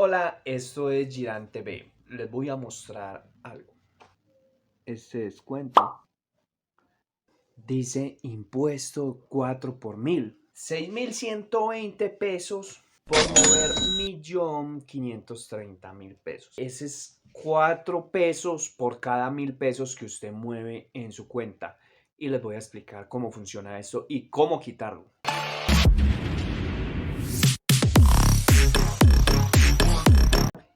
Hola, esto es Girán TV. Les voy a mostrar algo. Este descuento dice impuesto 4 por 1000. 6120 pesos por mover 1.530.000 pesos. Ese es 4 pesos por cada 1000 pesos que usted mueve en su cuenta. Y les voy a explicar cómo funciona esto y cómo quitarlo.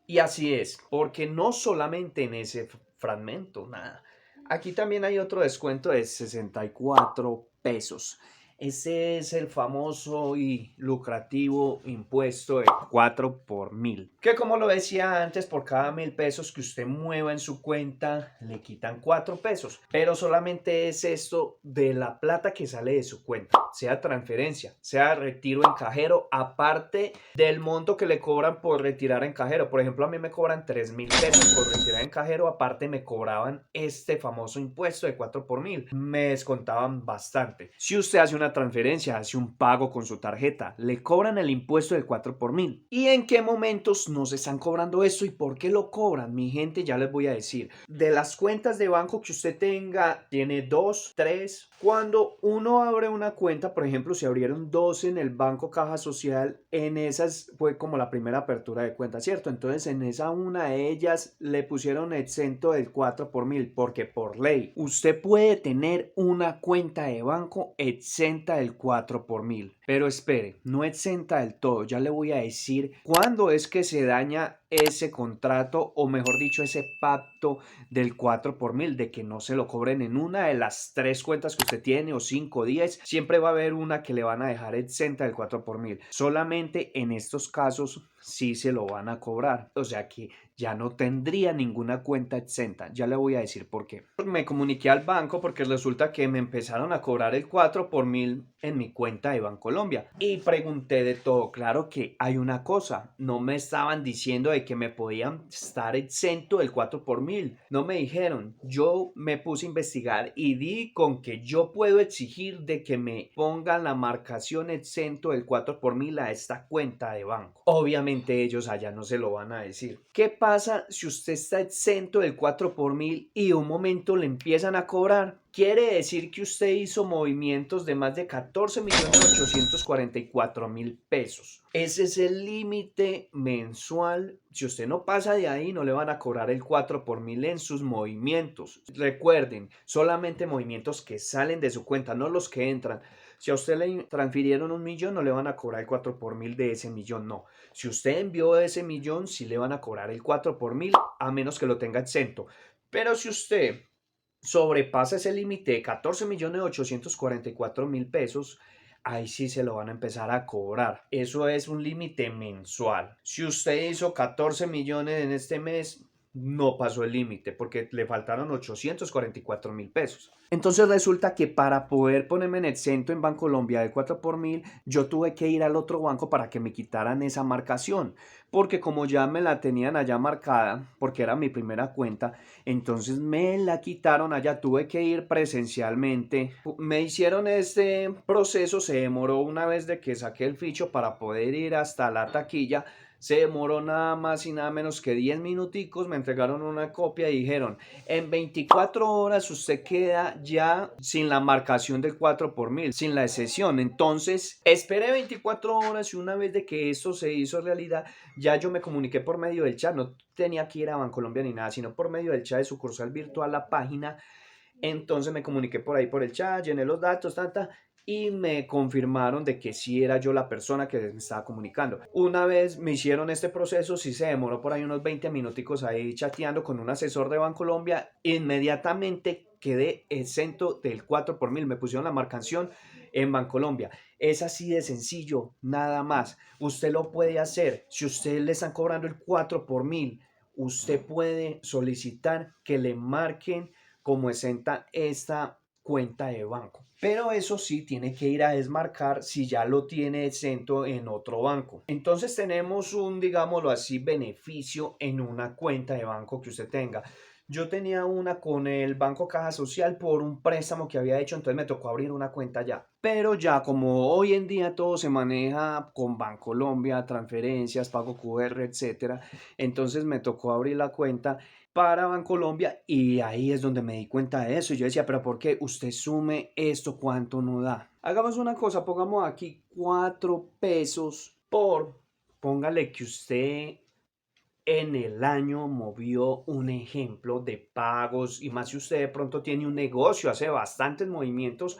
Y así es, porque no solamente en ese fragmento, nada. Aquí también hay otro descuento de 64 pesos. Ese es el famoso y lucrativo impuesto de 4 por 1000. Que como lo decía antes, por cada 1000 pesos que usted mueva en su cuenta, le quitan 4 pesos. Pero solamente es esto de la plata que sale de su cuenta. Sea transferencia, sea retiro en cajero, aparte del monto que le cobran por retirar en cajero. Por ejemplo, a mí me cobran 3.000 pesos por retirar en cajero, aparte me cobraban este famoso impuesto de 4 por 1000. Me descontaban bastante. Si usted hace una transferencia, hace un pago con su tarjeta, le cobran el impuesto del 4 por 1000. ¿Y en qué momentos nos están cobrando esto y por qué lo cobran? Mi gente, ya les voy a decir. De las cuentas de banco que usted tenga, tiene 2, 3. Cuando uno abre una cuenta, por ejemplo, si abrieron 2 en el Banco Caja Social, en esas fue como la primera apertura de cuenta, ¿cierto? Entonces en esa una de ellas le pusieron exento del 4 por 1000, porque por ley usted puede tener una cuenta de banco exenta del 4 por 1000. Pero espere, no exenta del todo, ya le voy a decir cuándo es que se daña ese contrato, o mejor dicho, ese pacto del 4 por 1000, de que no se lo cobren en una de las 3 cuentas que usted tiene o 5 o 10. Siempre va a haber una que le van a dejar exenta del 4 por 1000. Solamente en estos casos sí se lo van a cobrar. O sea que ya no tendría ninguna cuenta exenta. Ya le voy a decir por qué. Me comuniqué al banco porque resulta que me empezaron a cobrar el 4 por 1000 en mi cuenta de Bancolombia. Y pregunté de todo. Claro que hay una cosa. No me estaban diciendo de que me podían estar exento del 4 por 1000. No me dijeron. Yo me puse a investigar y di con que yo puedo exigir de que me pongan la marcación exento del 4 por 1000 a esta cuenta de banco. Obviamente ellos allá no se lo van a decir. ¿Qué pasa si usted está exento del 4 por 1000 y de un momento le empiezan a cobrar? Quiere decir que usted hizo movimientos de más de 14.844.000 pesos. Ese es el límite mensual. Si usted no pasa de ahí, no le van a cobrar el 4 por 1000 en sus movimientos. Recuerden, solamente movimientos que salen de su cuenta, no los que entran. Si a usted le transfirieron 1.000.000, no le van a cobrar el 4 por 1000 de ese millón, no. Si usted envió ese millón, sí le van a cobrar el 4 por 1000, a menos que lo tenga exento. Pero si usted sobrepasa ese límite de 14.844.000 pesos, ahí sí se lo van a empezar a cobrar. Eso es un límite mensual. Si usted hizo 14 millones en este mes, no pasó el límite porque le faltaron 844.000 pesos. Entonces resulta que para poder ponerme en exento en Bancolombia del 4 por 1000, yo tuve que ir al otro banco para que me quitaran esa marcación, porque como ya me la tenían allá marcada, porque era mi primera cuenta, entonces me la quitaron allá, tuve que ir presencialmente. Me hicieron este proceso, se demoró una vez de que saqué el ficho para poder ir hasta la taquilla. Se demoró nada más y nada menos que 10 minuticos, me entregaron una copia y dijeron, en 24 horas usted queda ya sin la marcación del 4 por 1000, sin la excepción. Entonces, esperé 24 horas y una vez de que esto se hizo realidad, ya yo me comuniqué por medio del chat, no tenía que ir a Bancolombia ni nada, sino por medio del chat de sucursal virtual, la página. Entonces me comuniqué por ahí por el chat, llené los datos, tanta, y me confirmaron de que sí era yo la persona que me estaba comunicando. Una vez me hicieron este proceso, sí se demoró por ahí unos 20 minuticos ahí chateando con un asesor de Bancolombia. Inmediatamente quedé exento del 4 por 1000, me pusieron la marcación en Bancolombia. Es así de sencillo, nada más. Usted lo puede hacer. Si usted le están cobrando el 4 por 1000, usted puede solicitar que le marquen como exenta esta cuenta de banco. Pero eso sí, tiene que ir a desmarcar si ya lo tiene exento en otro banco. Entonces tenemos un, digámoslo así, beneficio en una cuenta de banco que usted tenga. Yo tenía una con el Banco Caja Social por un préstamo que había hecho, entonces me tocó abrir una cuenta ya. Pero ya como hoy en día todo se maneja con Bancolombia, transferencias, pago QR, etcétera, entonces me tocó abrir la cuenta para Bancolombia y ahí es donde me di cuenta de eso. Y yo decía, pero ¿por qué usted sume esto? ¿Cuánto no da? Hagamos una cosa, pongamos aquí 4 pesos por, póngale que usted en el año movió un ejemplo de pagos y más si usted de pronto tiene un negocio, hace bastantes movimientos,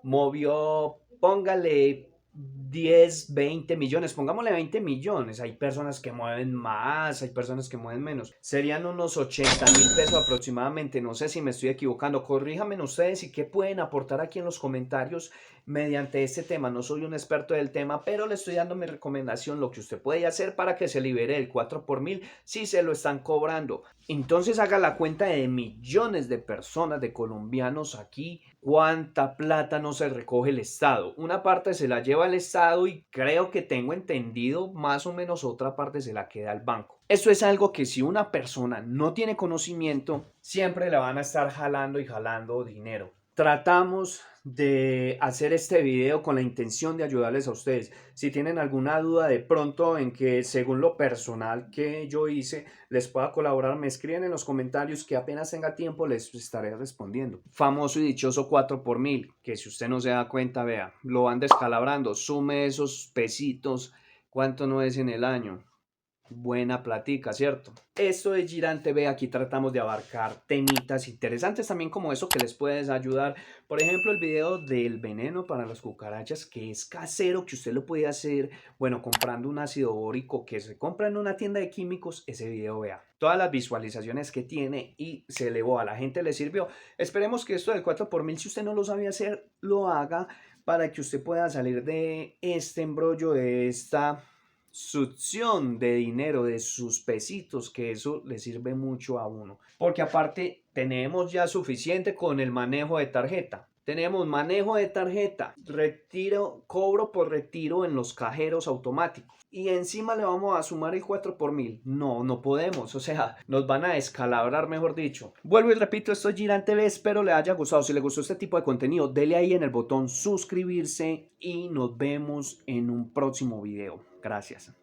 movió, póngale 10, 20 millones, pongámosle 20 millones. Hay personas que mueven más, hay personas que mueven menos. Serían unos 80.000 pesos aproximadamente. No sé si me estoy equivocando. Corríjanme ustedes y qué pueden aportar aquí en los comentarios mediante este tema. No soy un experto del tema, pero le estoy dando mi recomendación, lo que usted puede hacer para que se libere el 4 por mil si se lo están cobrando. Entonces haga la cuenta de millones de personas, de colombianos aquí, cuánta plata no se recoge el Estado. Una parte se la lleva el Estado y creo que tengo entendido más o menos otra parte se la queda el banco. Esto es algo que si una persona no tiene conocimiento, siempre le van a estar jalando y jalando dinero. Tratamos de hacer este video con la intención de ayudarles a ustedes. Si tienen alguna duda de pronto en que según lo personal que yo hice les pueda colaborar, me escriben en los comentarios que apenas tenga tiempo les estaré respondiendo. Famoso y dichoso 4 por mil, que si usted no se da cuenta, vea, lo van descalabrando, sume esos pesitos, ¿cuánto no es en el año? Buena platica, ¿cierto? Esto de Giran TV, aquí tratamos de abarcar temitas interesantes también como eso que les puedes ayudar. Por ejemplo, el video del veneno para las cucarachas, que es casero, que usted lo puede hacer, bueno, comprando un ácido bórico que se compra en una tienda de químicos. Ese video, vea, todas las visualizaciones que tiene y se elevó, a la gente le sirvió. Esperemos que esto del 4 por mil, si usted no lo sabía hacer, lo haga para que usted pueda salir de este embrollo, de esta succión de dinero, de sus pesitos, que eso le sirve mucho a uno. Porque aparte tenemos ya suficiente con el manejo de tarjeta. Tenemos manejo de tarjeta, retiro, cobro por retiro en los cajeros automáticos. Y encima le vamos a sumar el 4 por mil. No, no podemos. O sea, nos van a descalabrar, mejor dicho. Vuelvo y repito, esto es Giran TV. Espero le haya gustado. Si le gustó este tipo de contenido, dele ahí en el botón suscribirse y nos vemos en un próximo video. Gracias.